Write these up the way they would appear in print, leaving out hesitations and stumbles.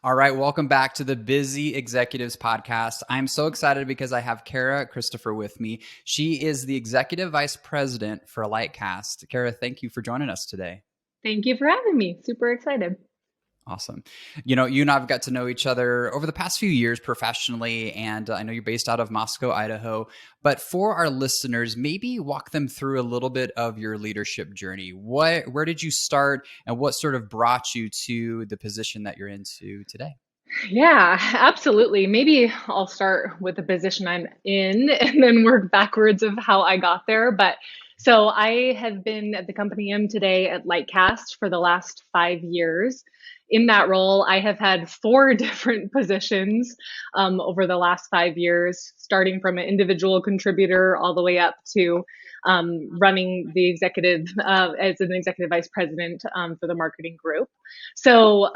All right, welcome back to the Busy Executives podcast. I'm so excited because I have Cara Christopher with me. She is the Executive Vice President for Lightcast. Cara, thank you for joining us today. Thank you for having me. Super excited. Awesome. You and I have got to know each other over the past few years professionally, and I know you're based out of Moscow, Idaho. But for our listeners, maybe walk them through a little bit of your leadership journey. Where did you start, and what sort of brought you to the position that you're into today? Yeah, absolutely. Maybe I'll start with the position I'm in and then work backwards of how I got there. But so I have been at the company I'm today at Lightcast for the last 5 years. In that role, I have had four different positions over the last 5 years, starting from an individual contributor all the way up to running the executive as an executive vice president for the marketing group. So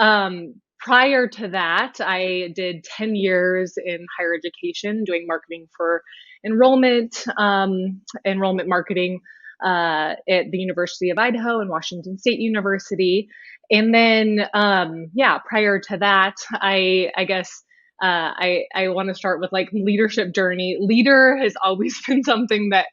prior to that, I did 10 years in higher education doing marketing for enrollment, enrollment marketing at the University of Idaho and Washington State University. And then, prior to that, I guess I want to start with like leadership journey. Leader has always been something that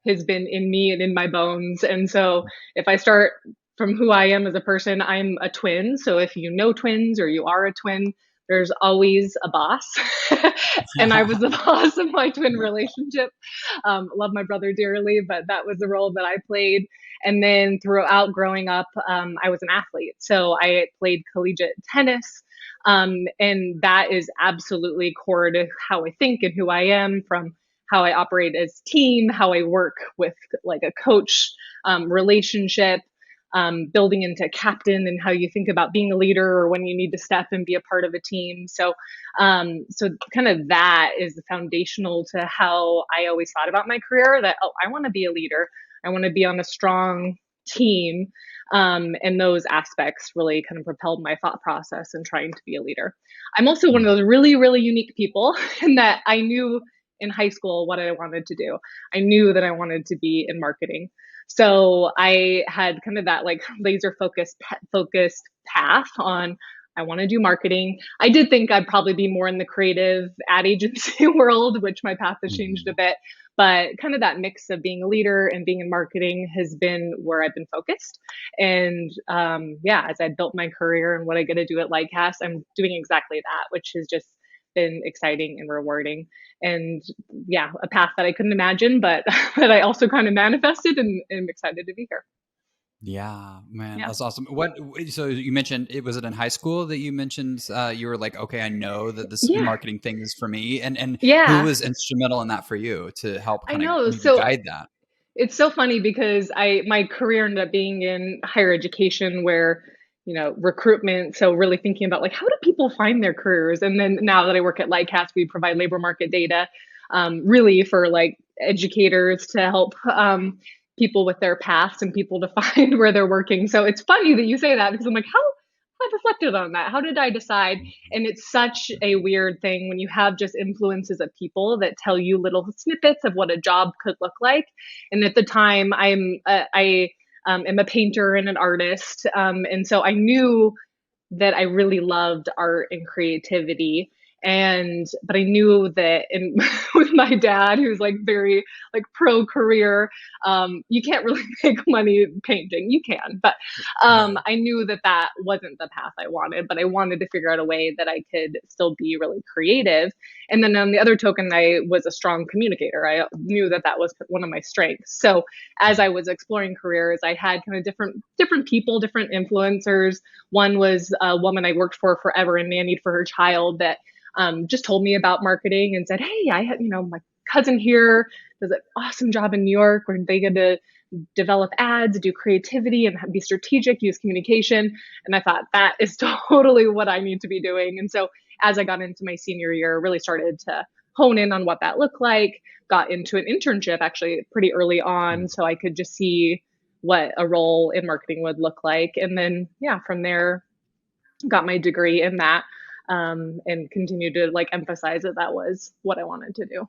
has been in me and in my bones. And so if I start from who I am as a person, I'm a twin. So if you know twins or you are a twin, there's always a boss. And I was the boss of my twin relationship. Love my brother dearly, but that was the role that I played. And then throughout growing up, I was an athlete. So I played collegiate tennis. And that is absolutely core to how I think and who I am, from how I operate as team, how I work with like a coach relationship, building into captain and how you think about being a leader or when you need to step and be a part of a team. So kind of that is the foundational to how I always thought about my career, that, I want to be a leader. I want to be on a strong team. And those aspects really kind of propelled my thought process in trying to be a leader. I'm also one of those really, really unique people in that I knew in high school what I wanted to do. I knew that I wanted to be in marketing. So I had kind of that like laser focused path on, I want to do marketing. I did think I'd probably be more in the creative ad agency world, which my path has changed a bit. But kind of that mix of being a leader and being in marketing has been where I've been focused. And as I built my career and what I get to do at Lightcast, I'm doing exactly that, which has just been exciting and rewarding. And a path that I couldn't imagine, but that I also kind of manifested, and I'm excited to be here. Yeah, man, Yeah. that's awesome. So you mentioned, was it in high school that you mentioned you were like, okay, I know that this Yeah. marketing thing is for me, and who Yeah. was instrumental in that for you to help I kind of know. maybe So guide that? it's so funny because my career ended up being in higher education where, recruitment. So really thinking about like, how do people find their careers? And then now that I work at Lightcast, we provide labor market data, really for like educators to help people with their paths and people to find where they're working. So it's funny that you say that because I'm like, how I've reflected on that. How did I decide? And it's such a weird thing when you have just influences of people that tell you little snippets of what a job could look like. And at the time, I am a painter and an artist, and so I knew that I really loved art and creativity. But I knew that with my dad, who's like very like pro career, you can't really make money painting. You can, but Right. I knew that that wasn't the path I wanted, but I wanted to figure out a way that I could still be really creative. And then on the other token, I was a strong communicator. I knew that that was one of my strengths. So as I was exploring careers, I had kind of different people, different influencers. One was a woman I worked for forever and nannied for her child that just told me about marketing and said, hey, I had, my cousin here does an awesome job in New York where they get to develop ads, do creativity and be strategic, use communication. And I thought that is totally what I need to be doing. And so as I got into my senior year, really started to hone in on what that looked like, got into an internship actually pretty early on. So I could just see what a role in marketing would look like. And then, from there, got my degree in that, and continued to like emphasize that that was what I wanted to do.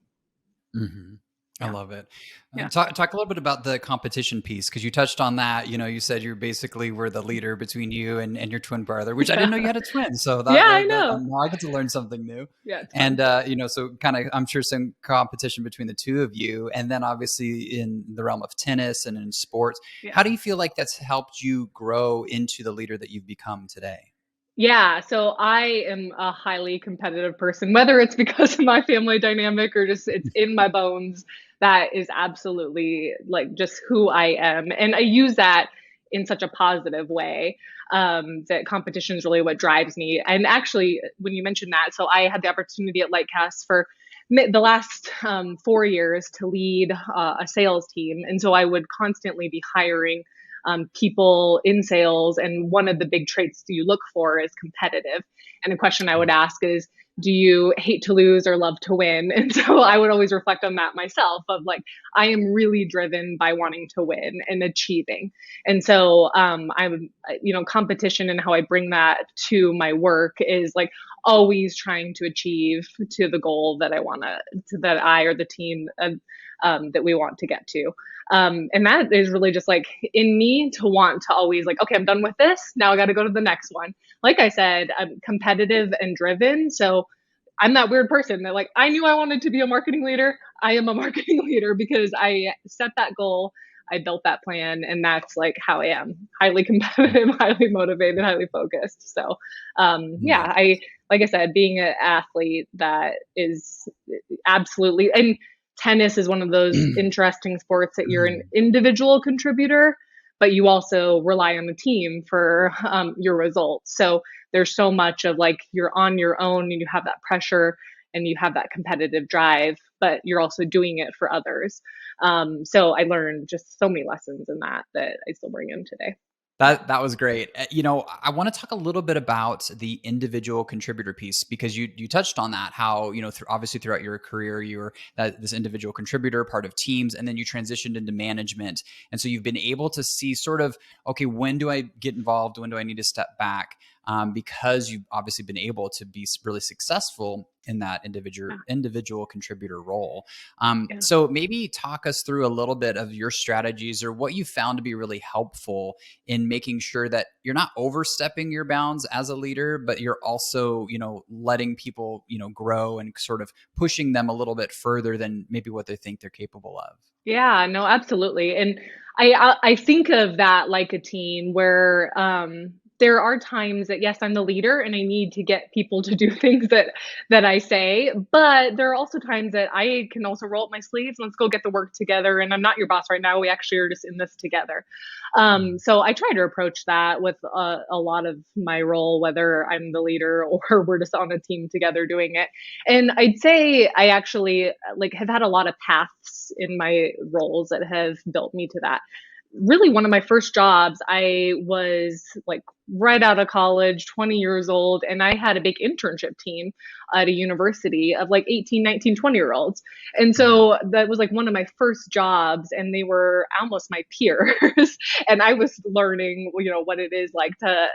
Mm-hmm. I Yeah. love it. Yeah. Talk a little bit about the competition piece because you touched on that. You know, you said you basically were the leader between you and your twin brother, which I didn't know you had a twin. So Yeah, I know. now I get to learn something new. Yeah, it's fun. And you know, so kind of I'm sure some competition between the two of you, and then obviously in the realm of tennis and in sports. Yeah. How do you feel like that's helped you grow into the leader that you've become today? Yeah, so I am a highly competitive person, whether it's because of my family dynamic or just it's in my bones. That is absolutely like just who I am. And I use that in such a positive way. That competition is really what drives me. And actually, when you mentioned that, so I had the opportunity at Lightcast for the last 4 years to lead a sales team. And so I would constantly be hiring people in sales. And one of the big traits you look for is competitive. And the question I would ask is, do you hate to lose or love to win? And so I would always reflect on that myself of like, I am really driven by wanting to win and achieving. And so I'm, competition and how I bring that to my work is like always trying to achieve to the goal that that I or the team that we want to get to. And that is really just like in me to want to always like, okay, I'm done with this. Now I got to go to the next one. Like I said, I'm competitive and driven. So I'm that weird person that like, I knew I wanted to be a marketing leader. I am a marketing leader because I set that goal. I built that plan and that's like how I am highly competitive, highly motivated, highly focused. So, yeah, like I said, being an athlete that is absolutely, and tennis is one of those interesting sports that you're an individual contributor, but you also rely on the team for your results. So there's so much of like you're on your own and you have that pressure and you have that competitive drive, but you're also doing it for others. So I learned just so many lessons in that I still bring in today. That was great. You know, I want to talk a little bit about the individual contributor piece because you touched on that. How you know, obviously throughout your career, you were this individual contributor, part of teams, and then you transitioned into management. And so you've been able to see sort of, okay, when do I get involved? When do I need to step back? Because you've obviously been able to be really successful in that Yeah. individual contributor role. Yeah. So maybe talk us through a little bit of your strategies or what you found to be really helpful in making sure that you're not overstepping your bounds as a leader, but you're also, you know, letting people, you know, grow and sort of pushing them a little bit further than maybe what they think they're capable of. Yeah, no, absolutely. And I think of that like a team where there are times that yes, I'm the leader and I need to get people to do things that I say, but there are also times that I can also roll up my sleeves. Let's go get the work together. And I'm not your boss right now. We actually are just in this together. So I try to approach that with a lot of my role, whether I'm the leader or we're just on a team together doing it. And I'd say I actually like have had a lot of paths in my roles that have built me to that. Really, one of my first jobs, I was like right out of college, 20 years old, and I had a big internship team at a university of like 18, 19, 20 year olds. And so that was like one of my first jobs, and they were almost my peers. And I was learning, what it is like to,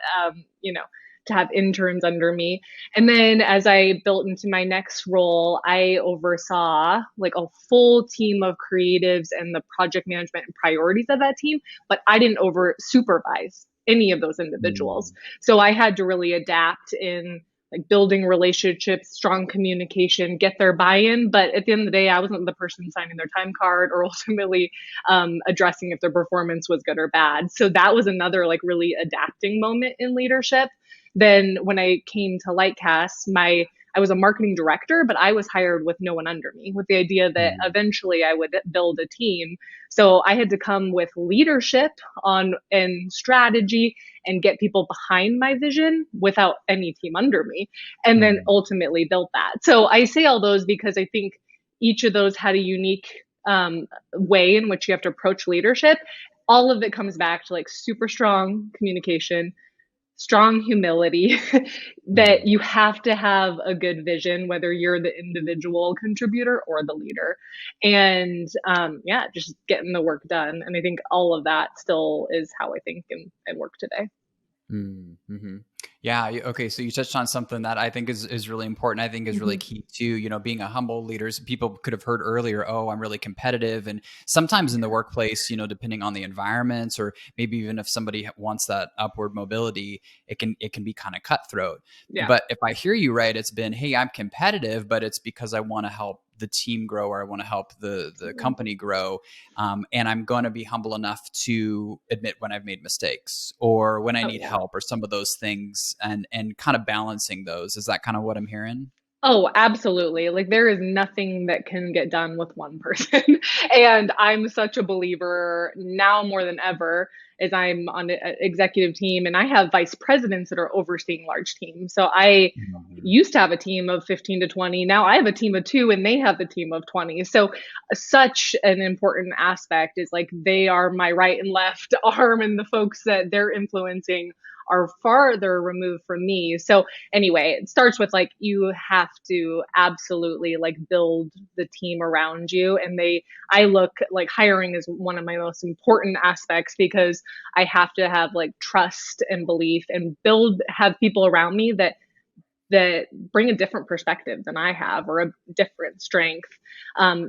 to have interns under me. And then as I built into my next role, I oversaw like a full team of creatives and the project management and priorities of that team, but I didn't over supervise any of those individuals. Mm. So I had to really adapt in like building relationships, strong communication, get their buy-in. But at the end of the day, I wasn't the person signing their time card or ultimately addressing if their performance was good or bad. So that was another like really adapting moment in leadership. Then when I came to Lightcast, I was a marketing director, but I was hired with no one under me with the idea that Mm. eventually I would build a team. So I had to come with leadership on and strategy and get people behind my vision without any team under me. And then Mm. ultimately built that. So I say all those because I think each of those had a unique way in which you have to approach leadership. All of it comes back to like super strong communication, strong humility, that Mm. you have to have a good vision, whether you're the individual contributor or the leader. And yeah, just getting the work done. And I think all of that still is how I think and work today. Mm-hmm. Yeah. Okay. So you touched on something that I think is really important. I think is really Hmm. key too. Being a humble leader. People could have heard earlier, oh, I'm really competitive. And sometimes in the workplace, depending on the environments, or maybe even if somebody wants that upward mobility, it can be kind of cutthroat. Yeah. But if I hear you right, it's been, hey, I'm competitive, but it's because I want to help the team grow, or I want to help the company grow. And I'm going to be humble enough to admit when I've made mistakes or when I Oh need yeah. help or some of those things, and kind of balancing those. Is that kind of what I'm hearing? Oh, absolutely. Like there is nothing that can get done with one person. And I'm such a believer now more than ever as I'm on an executive team and I have vice presidents that are overseeing large teams. So I Mhm. used to have a team of 15 to 20. Now I have a team of 2 and they have a team of 20. So such an important aspect is like they are my right and left arm and the folks that they're influencing are farther removed from me. So anyway, it starts with like you have to absolutely like build the team around you. And I look like hiring is one of my most important aspects because I have to have like trust and belief and have people around me that bring a different perspective than I have or a different strength.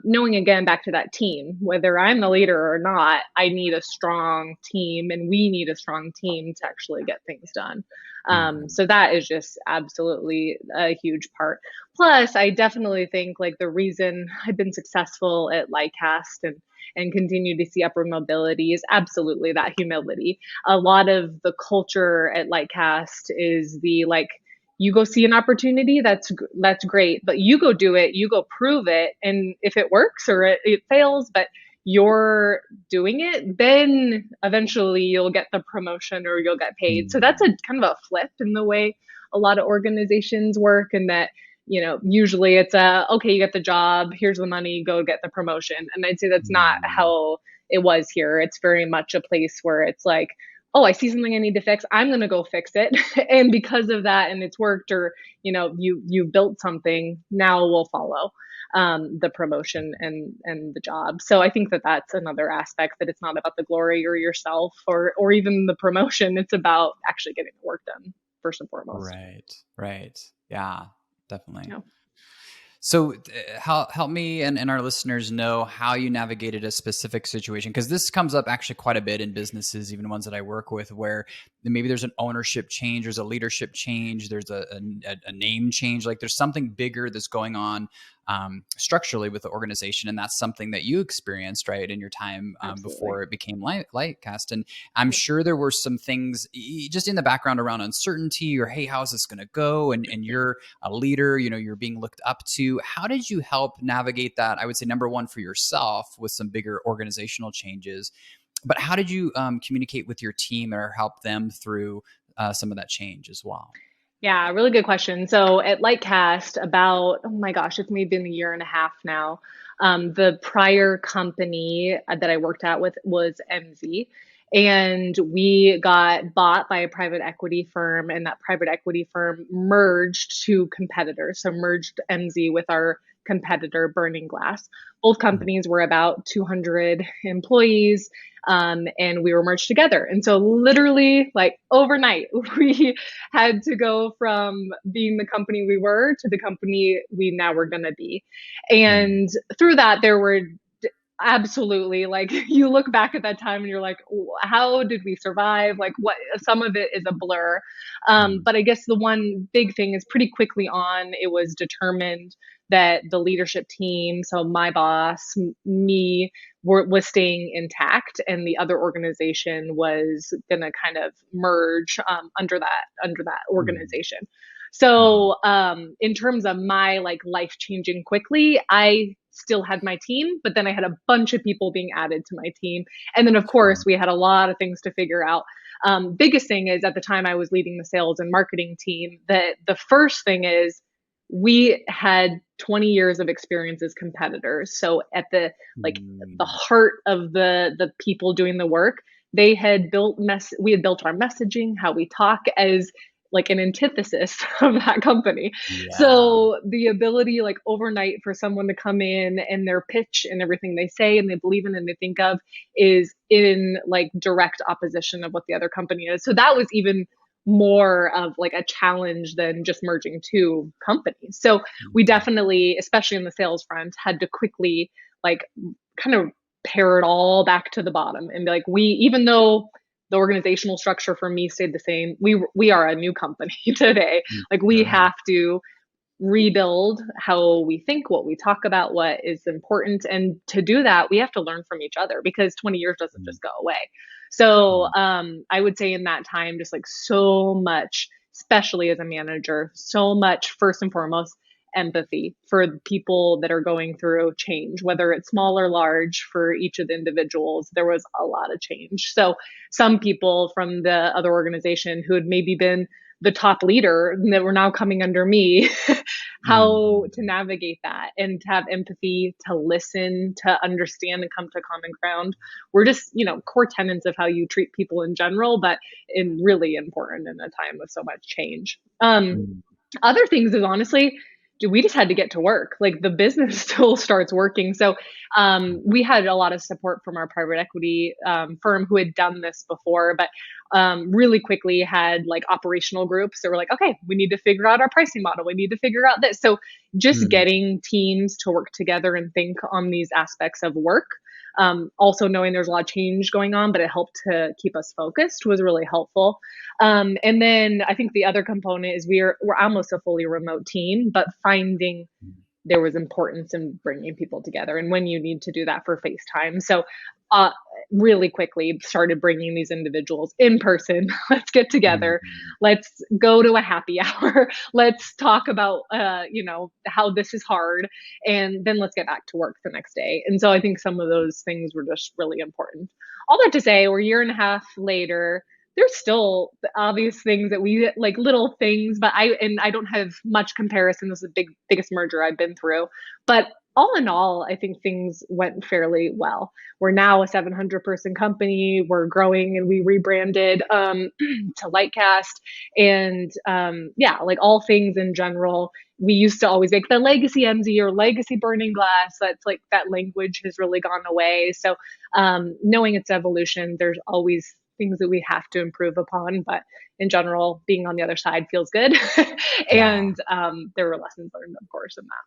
Knowing again back to that team, whether I'm the leader or not, I need a strong team and we need a strong team to actually get things done. Mhm. So that is just absolutely a huge part. Plus, I definitely think like the reason I've been successful at Lightcast and continue to see upward mobility is absolutely that humility. A lot of the culture at Lightcast is the like you go see an opportunity, that's great, but you go do it, you go prove it, and if it works or it fails, but you're doing it, then eventually you'll get the promotion or you'll get paid. So that's a Mhm. kind of a flip in the way a lot of organizations work, and that usually it's a okay, you get the job, here's the money, go get the promotion. And I'd say that's not Mhm. how it was here. It's very much a place where it's like, oh, I see something I need to fix. I'm going to go fix it. And because of that, and it's worked, or, you've built something, now we'll follow the promotion and the job. So I think that that's another aspect that it's not about the glory or yourself or even the promotion. It's about actually getting the work done first and foremost. Right. Right. Yeah. Definitely. Yeah. So, help me and our listeners know how you navigated a specific situation, because this comes up actually quite a bit in businesses, even ones that I work with, where maybe there's an ownership change, there's a leadership change, there's a name change, like there's something bigger that's going on structurally with the organization, and that's something that you experienced, right, in your time Absolutely. before it became Lightcast. And I'm sure there were some things just in the background around uncertainty, or hey, how's this going to go? And you're a leader, you're being looked up to. How did you help navigate that? I would say number one, for yourself with some bigger organizational changes, but how did you communicate with your team or help them through some of that change as well? Yeah, really good question. So at Lightcast, about, oh my gosh, it's maybe been a year and a half now. The prior company that I worked at with was MZ. And we got bought by a private equity firm, and that private equity firm merged two competitors. So merged MZ with our competitor, Burning Glass. Both companies were about 200 employees, and we were merged together. And so, literally, like overnight, we had to go from being the company we were to the company we now were going to be. Mm. And through that, there were absolutely like you look back at that time and you're like, how did we survive? Like, what some of it is a blur. Mm. But I guess the one big thing is pretty quickly on, it was determined that the leadership team, so my boss, me, was staying intact, and the other organization was going to kind of merge under that Mm. organization. Mhm. So, in terms of my like life changing quickly, I still had my team, but then I had a bunch of people being added to my team, and then of course Sure. we had a lot of things to figure out. Biggest thing is at the time I was leading the sales and marketing team. That the first thing is we had 20 years of experience as competitors. So at the Mm. heart of the people doing the work, they had we had built our messaging, how we talk as like an antithesis of that company. Yeah. So the ability like overnight for someone to come in and their pitch and everything they say and they believe in and they think of is in like direct opposition of what the other company is. So that was even more of like a challenge than just merging two companies. So we definitely, especially in the sales front, had to quickly like kind of pare it all back to the bottom and be like, even though the organizational structure for me stayed the same, we are a new company today. Like we Sure. have to rebuild how we think, what we talk about, what is important. And to do that, we have to learn from each other because 20 years doesn't just go away. So I would say in that time, just like so much, especially as a manager, so much first and foremost, empathy for people that are going through change, whether it's small or large for each of the individuals. There was a lot of change. So some people from the other organization who had maybe been the top leader that were now coming under me, how to navigate that and to have empathy, to listen, to understand and come to common ground. We're just, core tenets of how you treat people in general, but really important in a time of so much change. Other things is honestly, we just had to get to work. Like the business still starts working. So we had a lot of support from our private equity firm who had done this before, but really quickly had like operational groups that were like, okay, we need to figure out our pricing model. We need to figure out this. So just getting teams to work together and think on these aspects of work. Also knowing there's a lot of change going on, but it helped to keep us focused was really helpful. And then I think the other component is we're almost a fully remote team, but finding there was importance in bringing people together and when you need to do that for FaceTime. So really quickly started bringing these individuals in person. Let's get together. Let's go to a happy hour. Let's talk about, how this is hard. And then let's get back to work the next day. And so I think some of those things were just really important. All that to say, we're a year and a half later. There's still the obvious things that we like, little things, but I don't have much comparison. This is the biggest merger I've been through, but all in all, I think things went fairly well. We're now a 700-person company. We're growing and we rebranded to Lightcast. And like all things in general, we used to always make the legacy MZ or legacy burning glass. That's like that language has really gone away. So knowing its evolution, there's always things that we have to improve upon. But in general, being on the other side feels good. Yeah. And there were lessons learned, of course, in that.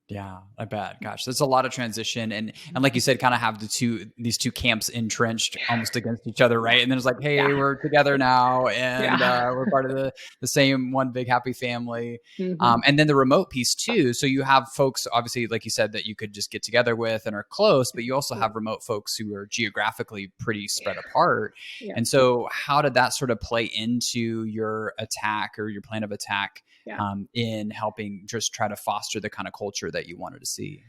Yeah, I bet. Gosh, there's a lot of transition, and like you said, kind of have these two camps entrenched almost against each other, right? And then it's like, hey, Yeah. we're together now, and Yeah. we're part of the same one big happy family. Mm-hmm. And then the remote piece too. So you have folks, obviously, like you said, that you could just get together with and are close, but you also have remote folks who are geographically pretty spread apart. Yeah. And so, how did that sort of play into your attack or your plan of attack? Yeah. In helping just try to foster the kind of culture that you wanted to see.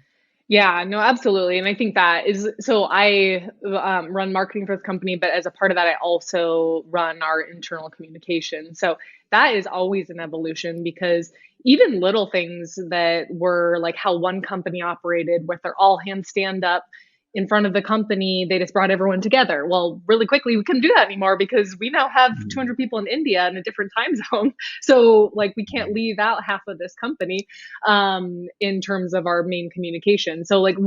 Yeah, no, absolutely. And I think that is so I run marketing for this company, but as a part of that, I also run our internal communication. So that is always an evolution because even little things that were like how one company operated with their all hands stand up in front of the company, they just brought everyone together. Well, really quickly, we couldn't do that anymore because we now have 200 people in India in a different time zone. So, like, we can't leave out half of this company in terms of our main communication. So, like,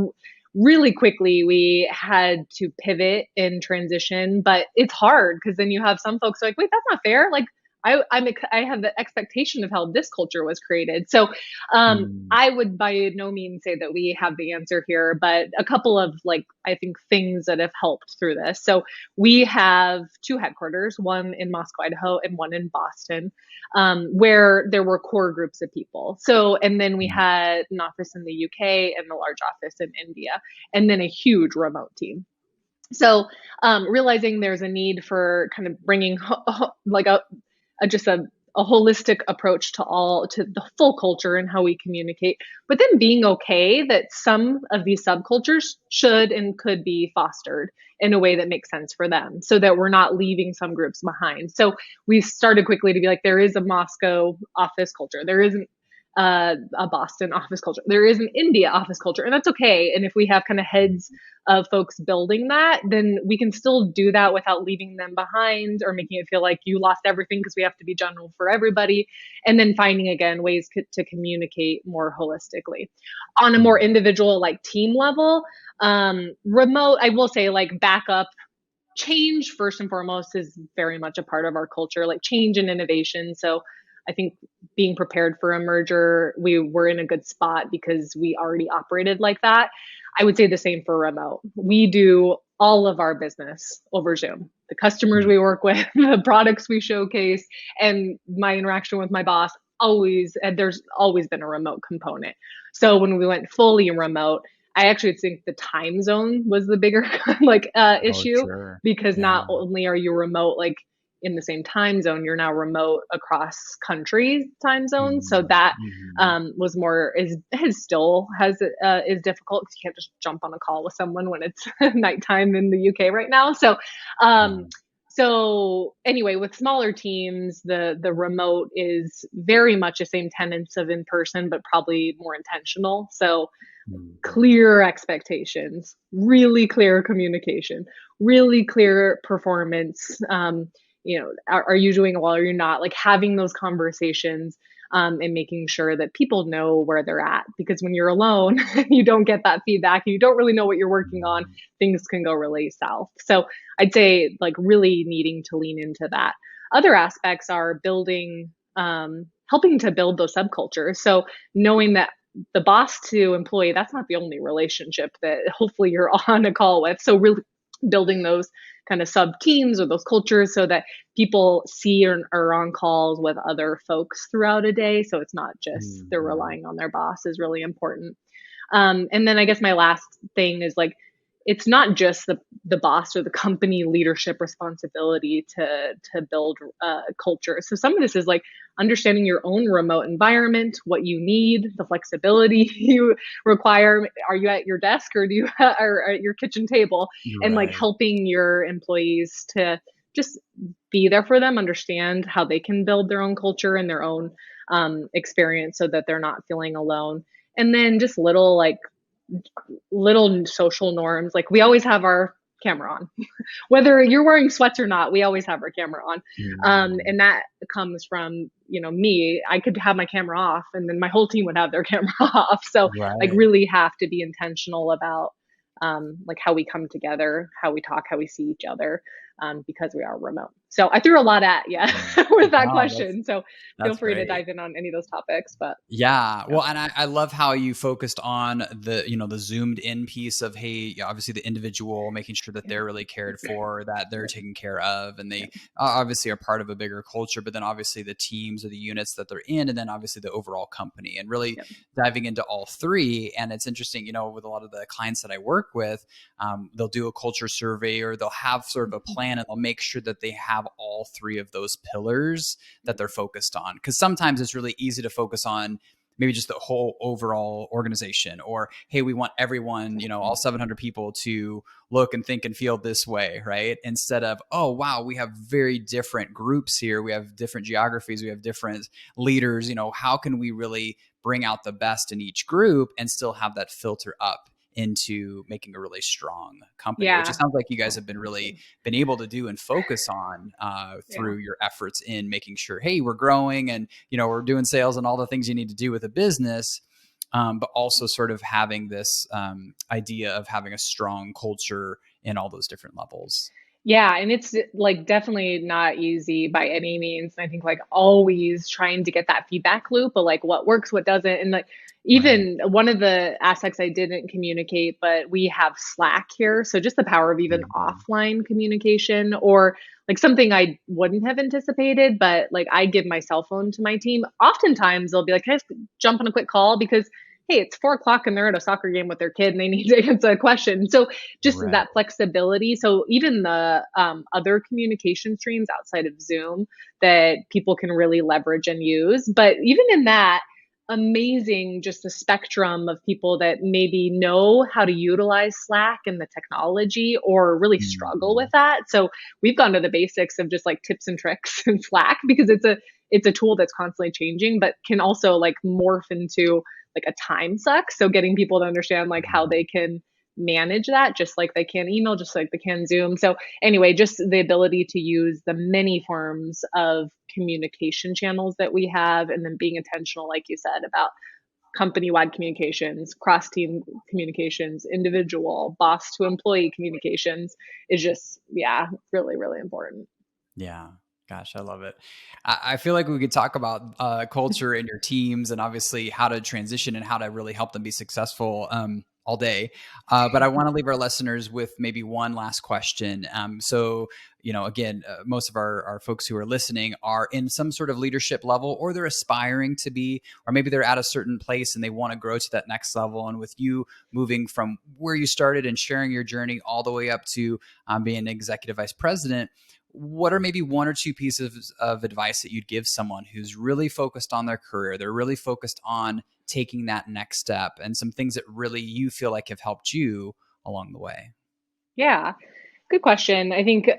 really quickly, we had to pivot and transition, but it's hard because then you have some folks like, wait, that's not fair. Like, I have the expectation of how this culture was created. So I would by no means say that we have the answer here, but a couple of like I think things that have helped through this. So we have two headquarters, one in Moscow, Idaho, and one in Boston, where there were core groups of people. So and then we had an office in the UK and a large office in India, and then a huge remote team. So realizing there's a need for kind of bringing like a holistic approach to the full culture and how we communicate, but then being okay that some of these subcultures should and could be fostered in a way that makes sense for them so that we're not leaving some groups behind. So we started quickly to be like, there is a Moscow office culture. There isn't a Boston office culture. There is an India office culture, and that's okay. And if we have kind of heads of folks building that, then we can still do that without leaving them behind or making it feel like you lost everything because we have to be general for everybody. And then finding again ways to communicate more holistically on a more individual like team level. Remote, I will say like backup change first and foremost is very much a part of our culture, like change and innovation. So I think being prepared for a merger, we were in a good spot because we already operated like that. I would say the same for remote. We do all of our business over Zoom. The customers we work with, the products we showcase, and my interaction with my boss always, and there's always been a remote component. So when we went fully remote, I actually think the time zone was the bigger Oh, issue, sure. because Yeah. not only are you remote like in the same time zone, you're now remote across country time zones. So Mhm. that Mhm. was more is still has is difficult because you can't just jump on a call with someone when it's nighttime in the UK right now. Um, Yeah. so anyway, with smaller teams, the remote is very much the same tenets of in person, but probably more intentional. So Mhm. clear expectations, really clear communication, really clear performance. Are you doing well or you're not? Like having those conversations, and making sure that people know where they're at. Because when you're alone, you don't get that feedback. You don't really know what you're working on. Mhm. Things can go really south. So I'd say like really needing to lean into that. Other aspects are building, helping to build those subcultures. So knowing that the boss to employee, that's not the only relationship that hopefully you're on a call with. So really building those kind of sub teams or those cultures so that people see or are on calls with other folks throughout a day. So it's not just they're Mhm. relying on their boss is really important. And then I guess my last thing is like, it's not just the boss or the company leadership responsibility to build culture. So some of this is like understanding your own remote environment, what you need, the flexibility you require. Are you at your desk or do you or at your kitchen table? And like Right. helping your employees to just be there for them, understand how they can build their own culture and their own experience so that they're not feeling alone. And then just little social norms. Like we always have our camera on, whether you're wearing sweats or not. We always have our camera on, Mhm. and that comes from me. I could have my camera off, and then my whole team would have their camera off. So like Right. really have to be intentional about like how we come together, how we talk, how we see each other, because we are remote. So I threw a lot at you Mm. with that No, that's question. So feel that's free to great. dive in on any of those topics. But Yeah. yeah, Well, and I love how you focused on the zoomed in piece of, hey, yeah, obviously the individual, making sure that yeah, they're really cared for, that they're yeah, taken care of, and yeah, they obviously are part of a bigger culture, but then obviously the teams or the units that they're in, and then obviously the overall company, and really yeah. diving into all three. And it's interesting, with a lot of the clients that I work with, they'll do a culture survey or they'll have sort of a plan and they'll make sure that they have all three of those pillars that they're focused on. Because sometimes it's really easy to focus on maybe just the whole overall organization, or hey, we want everyone, all 700 people to look and think and feel this way, right? Instead of, oh wow, we have very different groups here, we have different geographies, we have different leaders, how can we really bring out the best in each group and still have that filter up into making a really strong company, which it Yeah. sounds like you guys Oh, have been really absolutely. been able to do and focus on Yeah. through your efforts in making sure, hey, we're growing and we're doing sales and all the things you need to do with a business, but also sort of having this idea of having a strong culture in all those different levels. Yeah, and it's like definitely not easy by any means. And I think like always trying to get that feedback loop of like what works, what doesn't. And like Right. even one of the aspects I didn't communicate, but we have Slack here. So just the power of even Mhm. offline communication or like something I wouldn't have anticipated, but like I give my cell phone to my team. Oftentimes they'll be like, can I just jump on a quick call? Because hey, it's 4 o'clock and they're at a soccer game with their kid and they need to answer a question. So just Right. that flexibility. So even the other communication streams outside of Zoom that people can really leverage and use. But even in that, amazing just the spectrum of people that maybe know how to utilize Slack and the technology or really struggle with Mhm. that. So we've gone to the basics of just like tips and tricks in Slack because it's a tool that's constantly changing, but can also like morph into like a time suck. So getting people to understand like how Mhm. they can manage that just like they can email, just like they can Zoom. So anyway, just the ability to use the many forms of communication channels that we have and then being intentional, like you said, about company-wide communications, cross-team communications, individual, boss to employee communications is just, yeah, really, really important. Yeah. Gosh, I love it. I feel like we could talk about culture in your teams and obviously how to transition and how to really help them be successful all day. But I want to leave our listeners with maybe one last question. Again, most of our folks who are listening are in some sort of leadership level, or they're aspiring to be, or maybe they're at a certain place and they want to grow to that next level. And with you moving from where you started and sharing your journey all the way up to being an executive vice president, what are maybe one or two pieces of advice that you'd give someone who's really focused on their career? They're really focused on taking that next step, and some things that really you feel like have helped you along the way. Yeah. Good question. I think,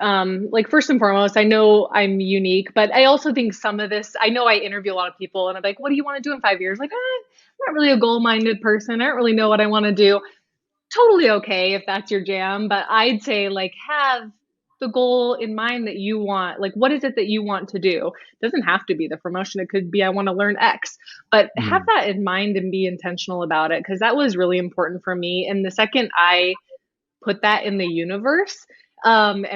like first and foremost, I know I'm unique, but I also think some of this, I know I interview a lot of people and I'm like, what do you want to do in 5 years? Like, I'm not really a goal-minded person. I don't really know what I want to do. Totally okay if that's your jam, but I'd say like have the goal in mind that you want. Like, what is it that you want to do? It doesn't have to be the promotion. It could be I want to learn X, but have Mm, that in mind and be intentional about it because that was really important for me. And the second I put that in the universe. And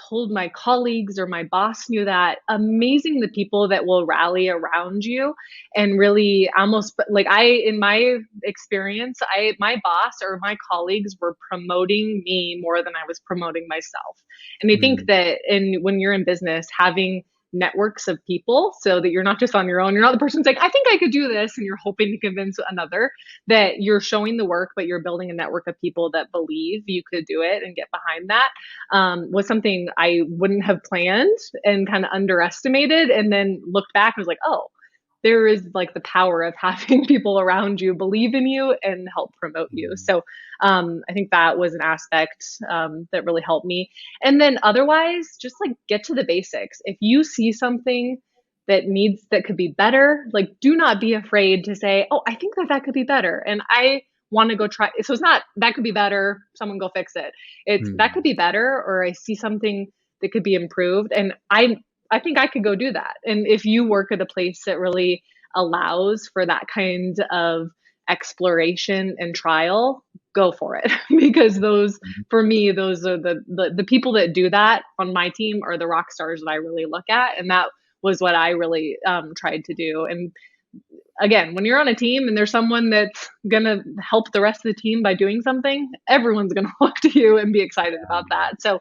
told my colleagues or my boss knew that amazing the people that will rally around you and really almost like in my experience, my boss or my colleagues were promoting me more than I was promoting myself. And I think mm, that when you're in business, having networks of people so that you're not just on your own. You're not the person who's like, I think I could do this. And you're hoping to convince another that you're showing the work, but you're building a network of people that believe you could do it and get behind that was something I wouldn't have planned and kind of underestimated. And then looked back and was like, oh, there is like the power of having people around you believe in you and help promote you. mm, So I think that was an aspect that really helped me. And then otherwise, just like get to the basics. If you see something that could be better, like do not be afraid to say, oh, I think that could be better. And I want to go try. So it's not that could be better. Someone go fix it. It's that could mm. be better, or I see something that could be improved. And I think I could go do that. And if you work at a place that really allows for that kind of exploration and trial, go for it. Because those, for me, those are the people that do that on my team are the rock stars that I really look at. And that was what I really tried to do. And again, when you're on a team and there's someone that's going to help the rest of the team by doing something, everyone's going to look to you and be excited about that. So,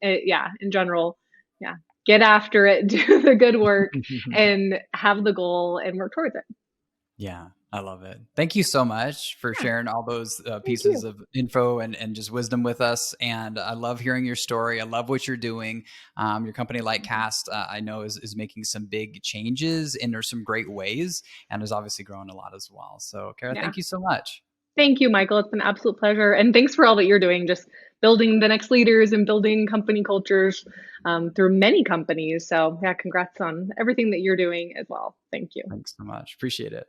yeah, in general, yeah, get after it, do the good work, and have the goal and work towards it. Yeah, I love it. Thank you so much for Yeah, sharing all those thank pieces you. of info and just wisdom with us. And I love hearing your story. I love what you're doing. Your company, Lightcast, I know is making some big changes and there's some great ways and is obviously growing a lot as well. So, Kara, Yeah. thank you so much. Thank you, Michael. It's been an absolute pleasure. And thanks for all that you're doing, just building the next leaders and building company cultures through many companies. So, yeah, congrats on everything that you're doing as well. Thank you. Thanks so much. Appreciate it.